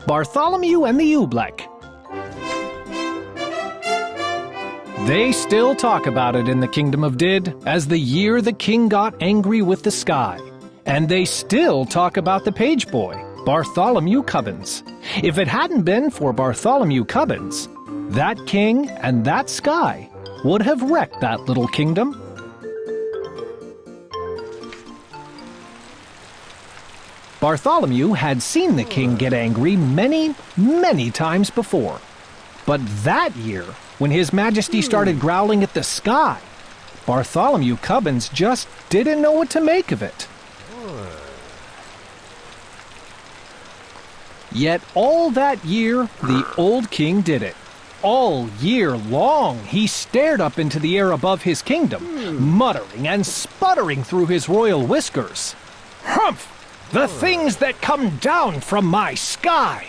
Bartholomew and the Oobleck. They still talk about it in the Kingdom of Did as the year the king got angry with the sky. And they still talk about the page boy, Bartholomew Cubbins. If it hadn't been for Bartholomew Cubbins, that king and that sky would have wrecked that little kingdom. Bartholomew had seen the king get angry many, many times before. But that year, when His Majesty started growling at the sky, Bartholomew Cubbins just didn't know what to make of it. Yet all that year, the old king did it. All year long, he stared up into the air above his kingdom, muttering and sputtering through his royal whiskers. "Humph! The things that come down from my sky!"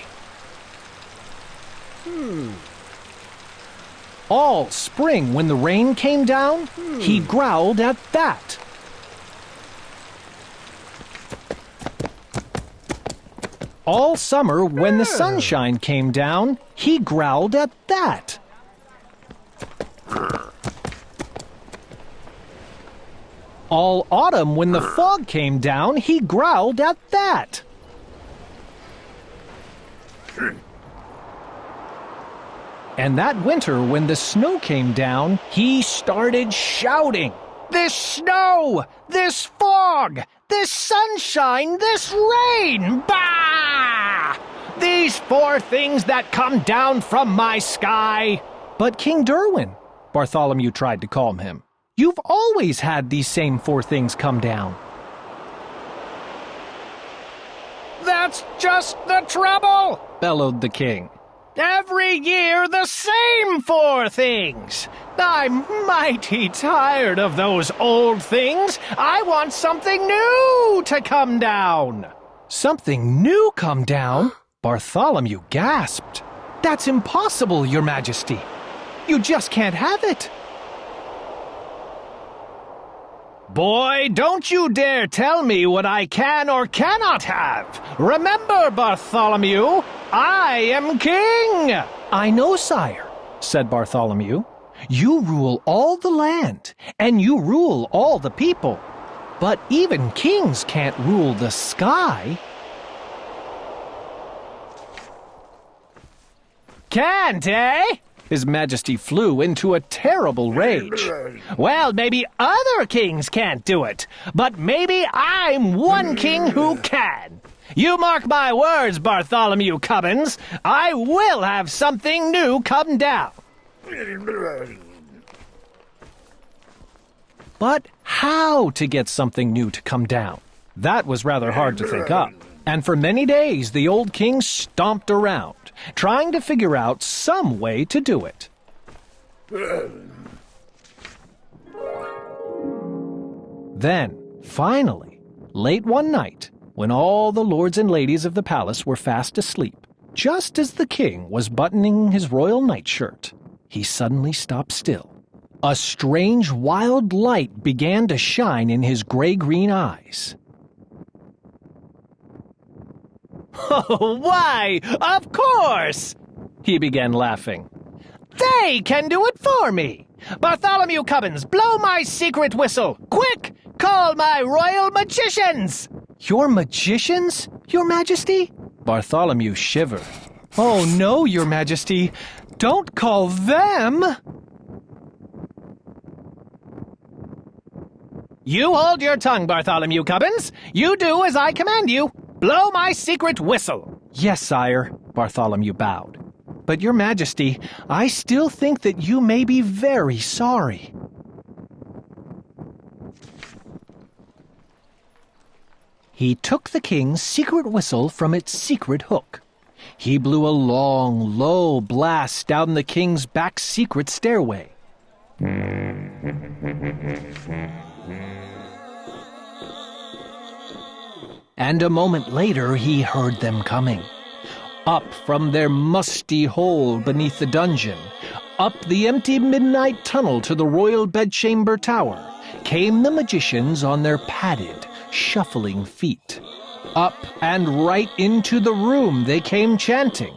All spring, when the rain came down, he growled at that. All summer, when the sunshine came down, he growled at that. All autumn, when the fog came down, he growled at that. And that winter, when the snow came down, he started shouting, "This snow! This fog! This sunshine! This rain! Bah! These four things that come down from my sky!" "But King Derwin," Bartholomew tried to calm him, "you've always had these same four things come down." "That's just the trouble," bellowed the king. "Every year the same four things. I'm mighty tired of those old things. I want something new to come down." "Something new come down?" Bartholomew gasped. "That's impossible, Your Majesty. You just can't have it." "Boy, don't you dare tell me what I can or cannot have. Remember, Bartholomew, I am king." "I know, sire," said Bartholomew. "You rule all the land, and you rule all the people. But even kings can't rule the sky." "Can't, eh?" His Majesty flew into a terrible rage. "Well, maybe other kings can't do it, but maybe I'm one king who can. You mark my words, Bartholomew Cubbins. I will have something new come down." But how to get something new to come down? That was rather hard to think up. And for many days the old king stomped around, trying to figure out some way to do it. Then, finally, late one night, when all the lords and ladies of the palace were fast asleep, just as the king was buttoning his royal nightshirt, he suddenly stopped still. A strange, wild light began to shine in his gray-green eyes. "Oh, why, of course!" He began laughing. "They can do it for me! Bartholomew Cubbins, blow my secret whistle! Quick! Call my royal magicians!" "Your magicians, Your Majesty?" Bartholomew shivered. "Oh, no, Your Majesty! Don't call them!" "You hold your tongue, Bartholomew Cubbins. You do as I command you. Blow my secret whistle." "Yes, sire," Bartholomew bowed. "But, Your Majesty, I still think that you may be very sorry." He took the king's secret whistle from its secret hook. He blew a long, low blast down the king's back secret stairway. And a moment later he heard them coming. Up from their musty hole beneath the dungeon, up the empty midnight tunnel to the royal bedchamber tower, came the magicians on their padded, shuffling feet. Up and right into the room they came chanting.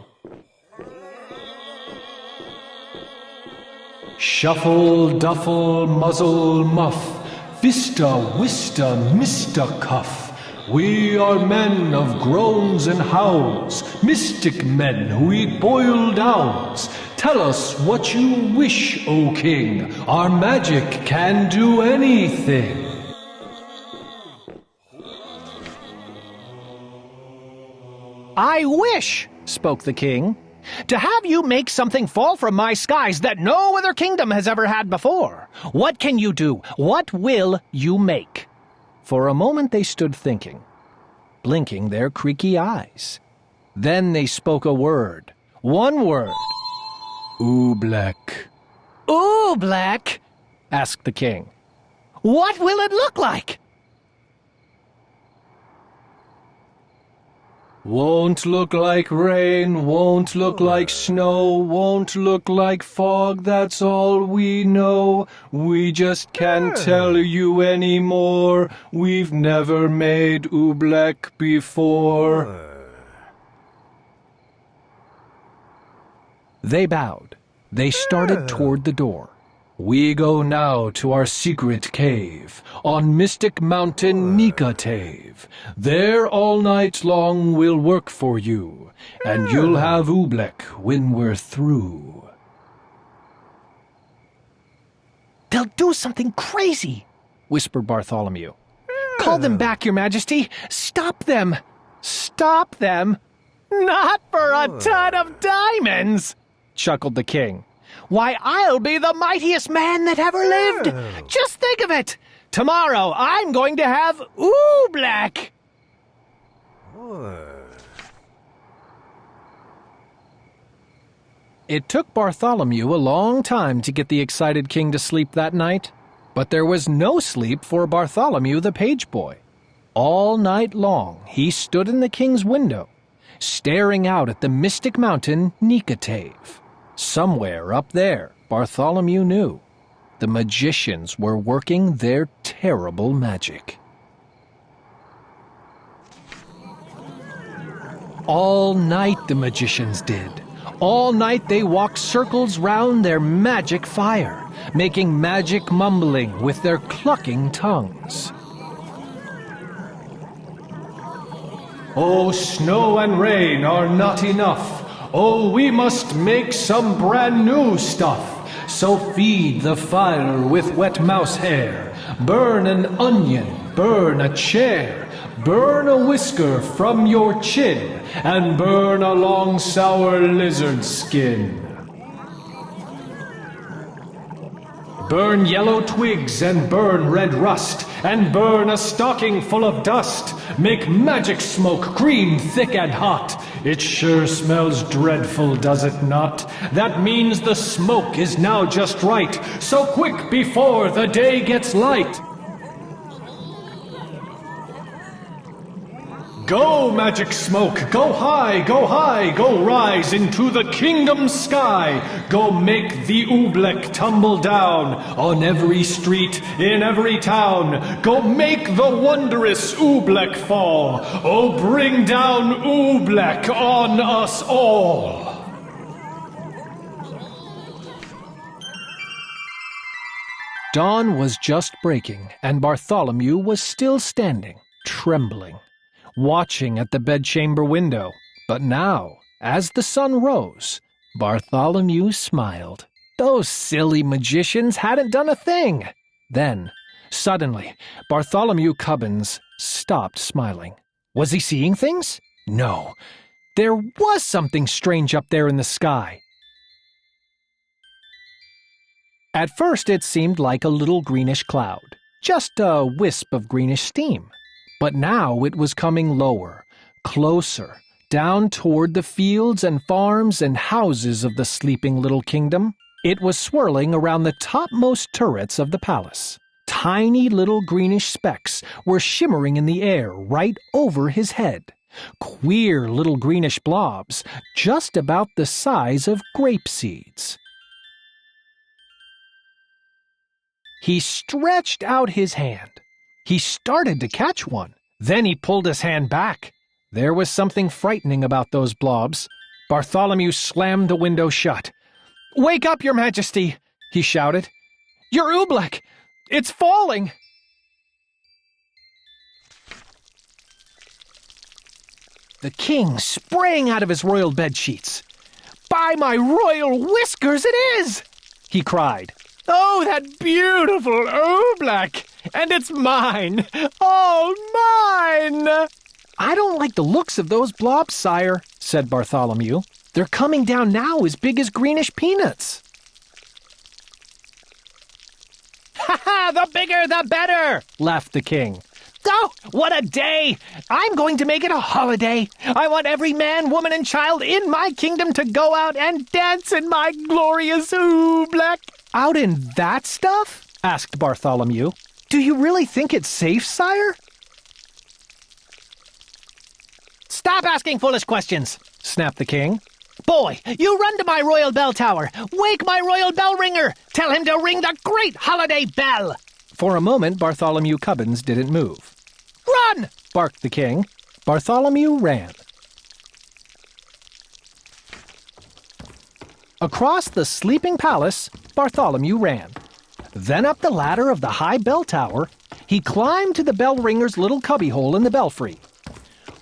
Shuffle, duffle, muzzle, muff, vista, wista, Mr. Cuff. We are men of groans and howls, mystic men who eat boiled owls. Tell us what you wish, O king. Our magic can do anything. I wish, spoke the king, to have you make something fall from my skies that no other kingdom has ever had before. What can you do? What will you make? For a moment they stood thinking, blinking their creaky eyes. Then they spoke a word. One word. Oobleck. Oobleck? Asked the king. What will it look like? Won't look like rain, won't look like snow, won't look like fog, that's all we know. We just can't tell you anymore. We've never made Oobleck before. They bowed. They started toward the door. We go now to our secret cave, on Mystic Mountain Nicotave. There all night long we'll work for you, and you'll have Oobleck when we're through. They'll do something crazy, whispered Bartholomew. Call them back, Your Majesty. Stop them. Stop them? Not for a ton of diamonds, chuckled the king. Why, I'll be the mightiest man that ever lived. Just think of it. Tomorrow I'm going to have Oobleck. It took Bartholomew a long time to get the excited king to sleep that night, but there was no sleep for Bartholomew the page boy. All night long he stood in the king's window, staring out at the mystic mountain Nicotave. Somewhere up there, Bartholomew knew, the magicians were working their terrible magic. All night the magicians did. All night they walked circles round their magic fire, making magic mumbling with their clucking tongues. Oh, snow and rain are not enough. Oh, we must make some brand new stuff. So feed the fire with wet mouse hair. Burn an onion, burn a chair. Burn a whisker from your chin, and burn a long sour lizard skin. Burn yellow twigs and burn red rust, and burn a stocking full of dust. Make magic smoke green, thick and hot. It sure smells dreadful, does it not? That means the smoke is now just right. So quick before the day gets light. Go, magic smoke, go high, go rise into the kingdom sky. Go make the Oobleck tumble down on every street, in every town. Go make the wondrous Oobleck fall. Oh, bring down Oobleck on us all. Dawn was just breaking, and Bartholomew was still standing, trembling, watching at the bedchamber window. But now, as the sun rose, Bartholomew smiled. Those silly magicians hadn't done a thing. Then, suddenly, Bartholomew Cubbins stopped smiling. Was he seeing things? No. There was something strange up there in the sky. At first it seemed like a little greenish cloud, just a wisp of greenish steam. But now it was coming lower, closer, down toward the fields and farms and houses of the sleeping little kingdom. It was swirling around the topmost turrets of the palace. Tiny little greenish specks were shimmering in the air right over his head. Queer little greenish blobs, just about the size of grape seeds. He stretched out his hand. He started to catch one. Then he pulled his hand back. There was something frightening about those blobs. Bartholomew slammed the window shut. "Wake up, Your Majesty!" he shouted. "Your Oobleck! It's falling!" The king sprang out of his royal bedsheets. "By my royal whiskers, it is!" he cried. "Oh, that beautiful Oobleck! And it's mine! All mine!" "I don't like the looks of those blobs, sire," said Bartholomew. "They're coming down now as big as greenish peanuts." "Ha ha! The bigger the better!" laughed the king. "Oh, what a day! I'm going to make it a holiday. I want every man, woman, and child in my kingdom to go out and dance in my glorious Oobleck." "Out in that stuff?" asked Bartholomew. "Do you really think it's safe, sire?" "Stop asking foolish questions," snapped the king. "Boy, you run to my royal bell tower. Wake my royal bell ringer. Tell him to ring the great holiday bell." For a moment, Bartholomew Cubbins didn't move. "Run!" barked the king. Bartholomew ran. Across the sleeping palace, Bartholomew ran. Then up the ladder of the high bell tower, he climbed to the bell ringer's little cubbyhole in the belfry.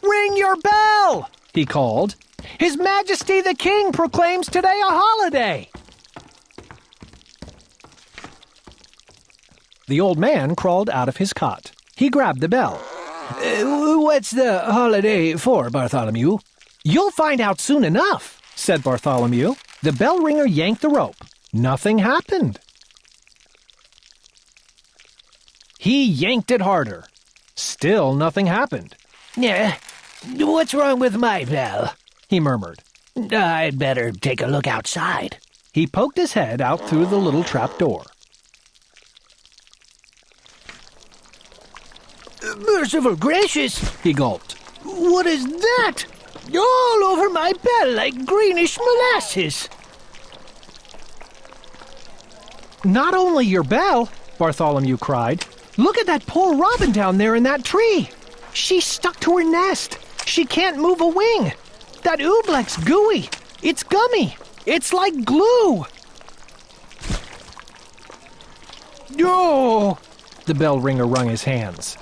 "Ring your bell!" he called. "His Majesty the King proclaims today a holiday." The old man crawled out of his cot. He grabbed the bell. "What's the holiday for, Bartholomew?" "You'll find out soon enough," said Bartholomew. The bell ringer yanked the rope. Nothing happened. He yanked it harder. Still nothing happened. "What's wrong with my bell?" he murmured. "I'd better take a look outside." He poked his head out through the little trap door. "Merciful gracious!" he gulped. "What is that? All over my bell like greenish molasses." "Not only your bell," Bartholomew cried. "Look at that poor robin down there in that tree. She's stuck to her nest. She can't move a wing. That Oobleck's gooey. It's gummy. It's like glue." "Oh!" The bell ringer wrung his hands.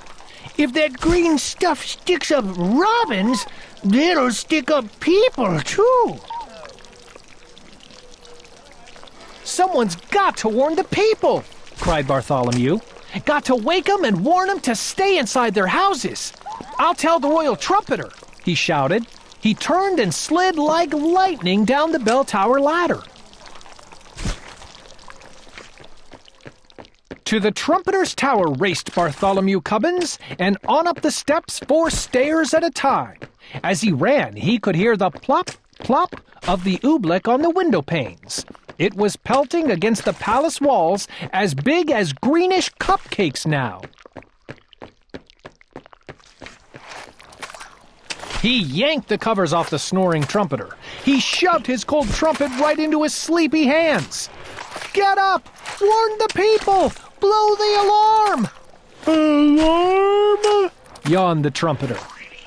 "If that green stuff sticks up robins, it'll stick up people, too." "Someone's got to warn the people," cried Bartholomew. "Got to wake 'em and warn 'em to stay inside their houses. I'll tell the royal trumpeter," he shouted. He turned and slid like lightning down the bell tower ladder. To the trumpeter's tower raced Bartholomew Cubbins, and on up the steps 4 stairs at a time. As he ran, he could hear the plop, plop of the Oobleck on the window panes. It was pelting against the palace walls as big as greenish cupcakes now. He yanked the covers off the snoring trumpeter. He shoved his cold trumpet right into his sleepy hands. "Get up! Warn the people! Blow the alarm!" "Alarm?" yawned the trumpeter.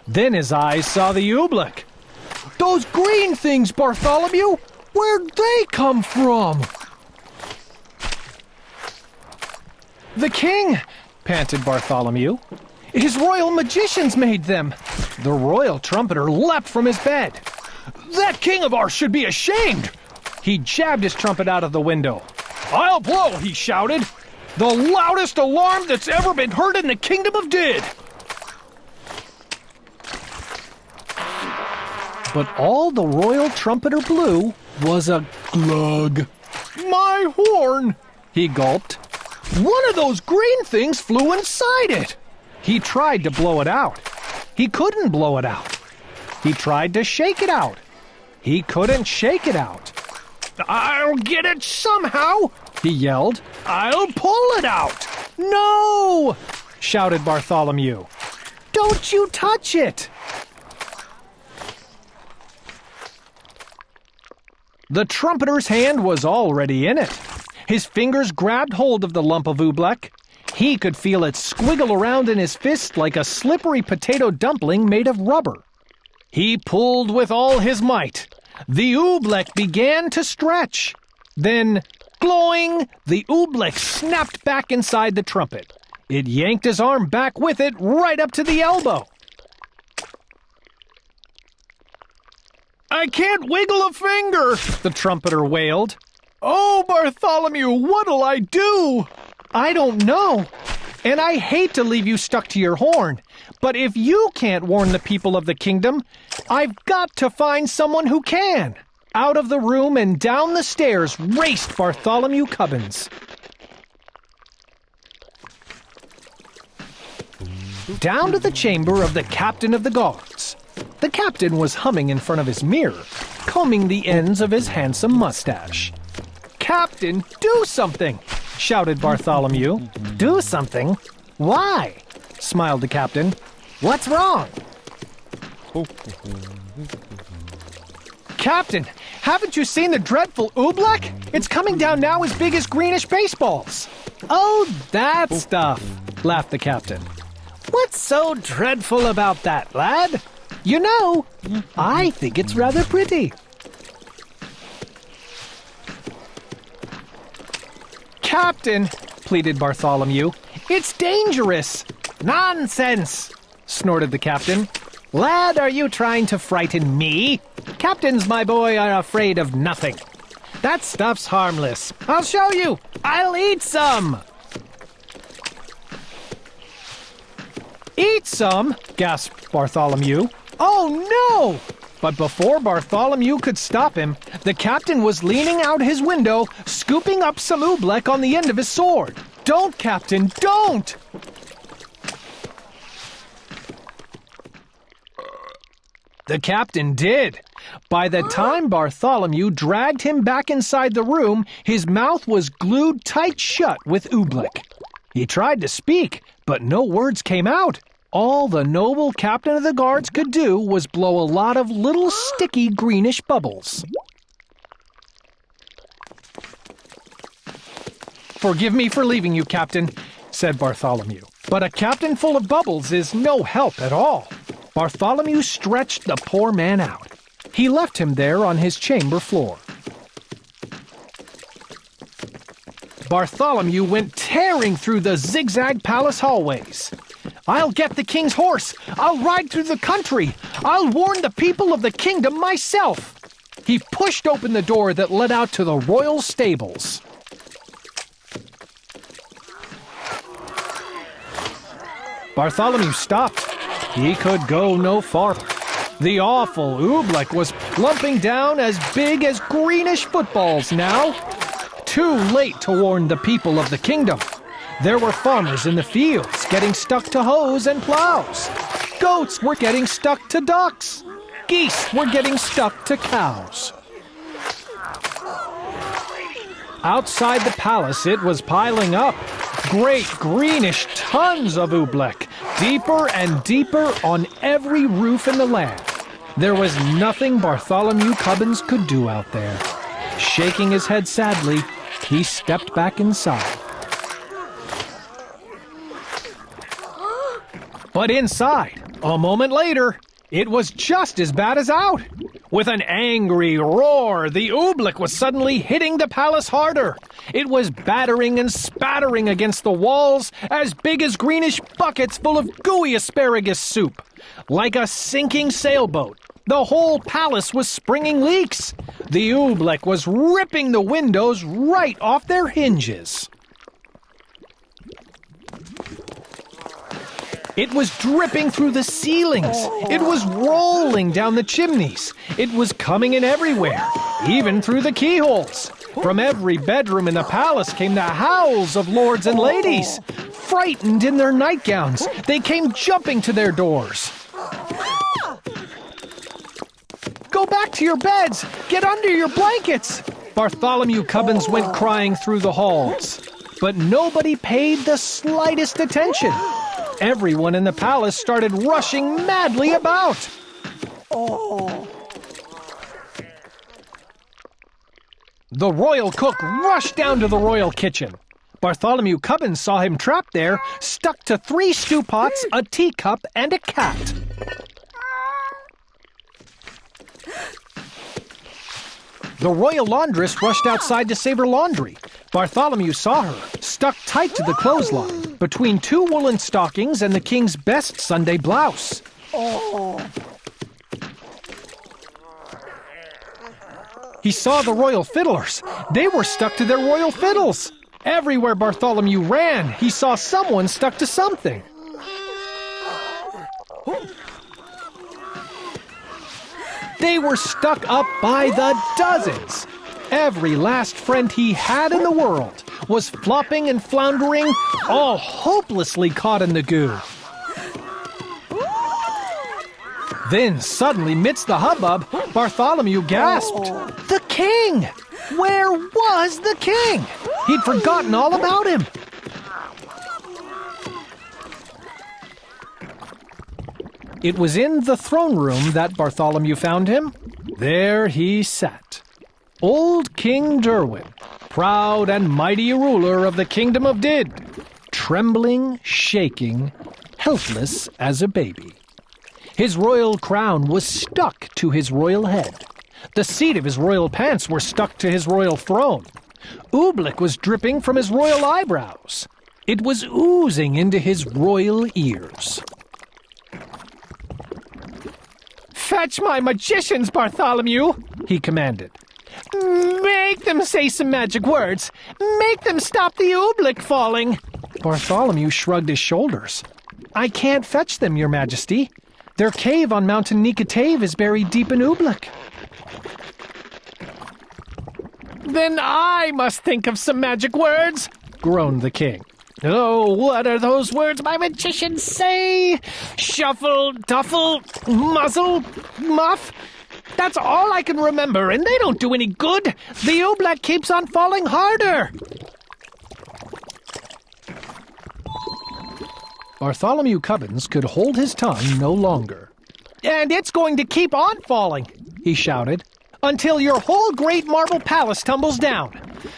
Then his eyes saw the Oobleck. "Those green things, Bartholomew! Where'd they come from?" "The king," panted Bartholomew. "His royal magicians made them." The royal trumpeter leapt from his bed. "That king of ours should be ashamed!" He jabbed his trumpet out of the window. "I'll blow," he shouted. "The loudest alarm that's ever been heard in the kingdom of Did." But all the royal trumpeter blew was a glug. "My horn!" he gulped. "One of those green things flew inside it." He tried to blow it out. He couldn't blow it out. He tried to shake it out. He couldn't shake it out. "I'll get it somehow," he yelled. "I'll pull it out." "No!" shouted Bartholomew. "Don't you touch it!" The trumpeter's hand was already in it. His fingers grabbed hold of the lump of Oobleck. He could feel it squiggle around in his fist like a slippery potato dumpling made of rubber. He pulled with all his might. The Oobleck began to stretch. Then, gloing, the Oobleck snapped back inside the trumpet. It yanked his arm back with it right up to the elbow. "I can't wiggle a finger," the trumpeter wailed. "Oh, Bartholomew, what'll I do?" "I don't know, and I hate to leave you stuck to your horn, but if you can't warn the people of the kingdom, I've got to find someone who can." Out of the room and down the stairs raced Bartholomew Cubbins. Down to the chamber of the captain of the guards. The captain was humming in front of his mirror, combing the ends of his handsome mustache. "Captain, do something!" shouted Bartholomew. "Do something? Why?" smiled the captain. "What's wrong?" "Captain, haven't you seen the dreadful Oobleck? It's coming down now as big as greenish baseballs." "Oh, that stuff," laughed the captain. "What's so dreadful about that, lad? You know, I think it's rather pretty." "Captain," pleaded Bartholomew, "it's dangerous." "Nonsense!" snorted the captain. "Lad, are you trying to frighten me? Captains, my boy, are afraid of nothing. That stuff's harmless. I'll show you. I'll eat some." "Eat some?" gasped Bartholomew. "Oh, no!" But before Bartholomew could stop him, the captain was leaning out his window, scooping up some Oobleck on the end of his sword. "Don't, Captain, don't!" The captain did. By the time Bartholomew dragged him back inside the room, his mouth was glued tight shut with Oobleck. He tried to speak, but no words came out. All the noble captain of the guards could do was blow a lot of little sticky greenish bubbles. "Forgive me for leaving you, Captain," said Bartholomew. "But a captain full of bubbles is no help at all." Bartholomew stretched the poor man out. He left him there on his chamber floor. Bartholomew went tearing through the zigzag palace hallways. "I'll get the king's horse! I'll ride through the country! I'll warn the people of the kingdom myself!" He pushed open the door that led out to the royal stables. Bartholomew stopped. He could go no farther. The awful Oobleck was plumping down as big as greenish footballs now. Too late to warn the people of the kingdom. There were farmers in the fields getting stuck to hoes and plows. Goats were getting stuck to ducks. Geese were getting stuck to cows. Outside the palace, it was piling up. Great greenish tons of Oobleck, deeper and deeper on every roof in the land. There was nothing Bartholomew Cubbins could do out there. Shaking his head sadly, he stepped back inside. But inside, a moment later, it was just as bad as out. With an angry roar, the Oobleck was suddenly hitting the palace harder. It was battering and spattering against the walls as big as greenish buckets full of gooey asparagus soup. Like a sinking sailboat, the whole palace was springing leaks. The Oobleck was ripping the windows right off their hinges. It was dripping through the ceilings. It was rolling down the chimneys. It was coming in everywhere, even through the keyholes. From every bedroom in the palace came the howls of lords and ladies. Frightened in their nightgowns, they came jumping to their doors. "Go back to your beds! Get under your blankets!" Bartholomew Cubbins went crying through the halls. But nobody paid the slightest attention. Everyone in the palace started rushing madly about. The royal cook rushed down to the royal kitchen. Bartholomew Cubbins saw him trapped there, stuck to 3 stew pots, a teacup, and a cat. The royal laundress rushed outside to save her laundry. Bartholomew saw her, stuck tight to the clothesline, between 2 woolen stockings and the king's best Sunday blouse. He saw the royal fiddlers. They were stuck to their royal fiddles. Everywhere Bartholomew ran, he saw someone stuck to something. They were stuck up by the dozens. Every last friend he had in the world was flopping and floundering, all hopelessly caught in the goo. Then, suddenly, midst the hubbub, Bartholomew gasped, "The king! Where was the king?" He'd forgotten all about him. It was in the throne room that Bartholomew found him. There he sat. Old King Derwin, proud and mighty ruler of the kingdom of Did, trembling, shaking, helpless as a baby. His royal crown was stuck to his royal head. The seat of his royal pants were stuck to his royal throne. Oobleck was dripping from his royal eyebrows. It was oozing into his royal ears. "Fetch my magicians, Bartholomew," he commanded. "Make them say some magic words. Make them stop the Oobleck falling." Bartholomew shrugged his shoulders. "I can't fetch them, your majesty. Their cave on Mountain Nikatave is buried deep in Oobleck." "Then I must think of some magic words," groaned the king. "Oh, what are those words my magicians say? Shuffle, duffle, muzzle, muff. That's all I can remember, and they don't do any good. The Oobleck keeps on falling harder." Bartholomew Cubbins could hold his tongue no longer. "And it's going to keep on falling," he shouted, "until your whole great marble palace tumbles down.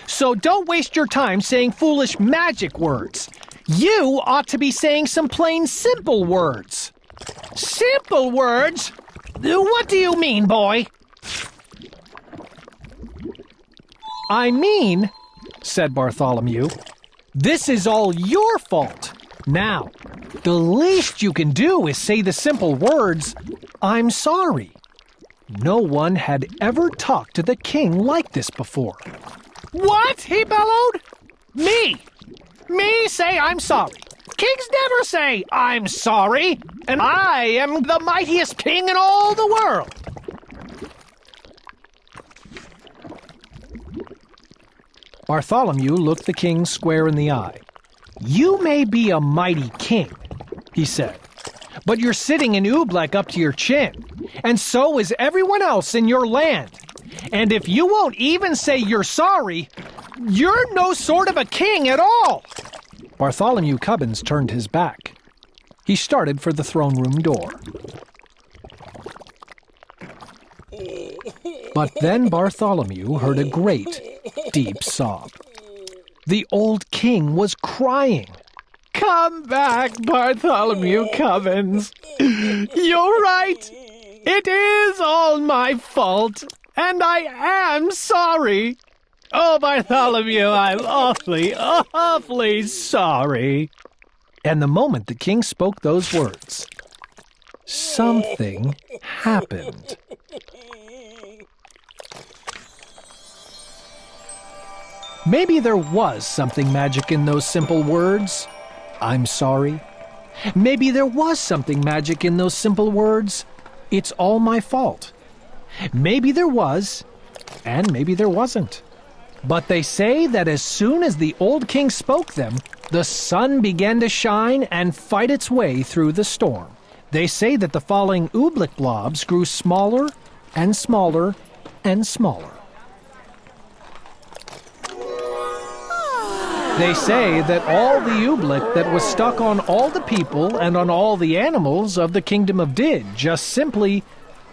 So don't waste your time saying foolish magic words. You ought to be saying some plain simple words." "Simple words? What do you mean, boy?" "I mean," said Bartholomew, "this is all your fault. Now, the least you can do is say the simple words, 'I'm sorry.'" No one had ever talked to the king like this before. "What?" he bellowed. "Me? Me say I'm sorry? Kings never say I'm sorry, and I am the mightiest king in all the world." Bartholomew looked the king square in the eye. "You may be a mighty king," he said, "but you're sitting in Oobleck up to your chin, and so is everyone else in your land. And if you won't even say you're sorry, you're no sort of a king at all." Bartholomew Cubbins turned his back. He started for the throne room door. But then Bartholomew heard a great, deep sob. The old king was crying. "Come back, Bartholomew Cubbins. You're right. It is all my fault, and I am sorry. Oh, Bartholomew, I'm awfully, awfully sorry." And the moment the king spoke those words, something happened. Maybe there was something magic in those simple words, "I'm sorry." Maybe there was something magic in those simple words, "It's all my fault." Maybe there was, and maybe there wasn't. But they say that as soon as the old king spoke them, the sun began to shine and fight its way through the storm. They say that the falling Oobleck blobs grew smaller and smaller and smaller. They say that all the Oobleck that was stuck on all the people and on all the animals of the kingdom of Did just simply,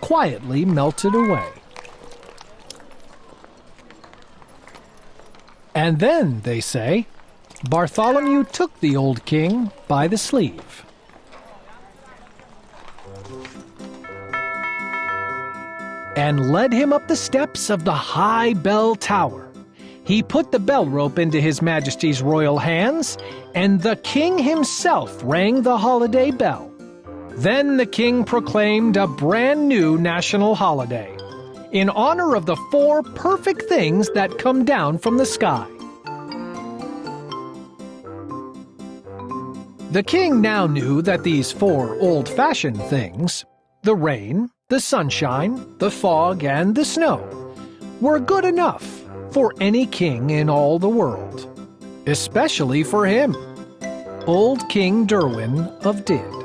quietly melted away. And then, they say, Bartholomew took the old king by the sleeve. And led him up the steps of the high bell tower. He put the bell rope into His Majesty's royal hands, and the king himself rang the holiday bell. Then the king proclaimed a brand new national holiday, in honor of the 4 perfect things that come down from the sky. The king now knew that these 4 old-fashioned things, the rain, the sunshine, the fog, and the snow, were good enough for any king in all the world, especially for him, old King Derwin of Did.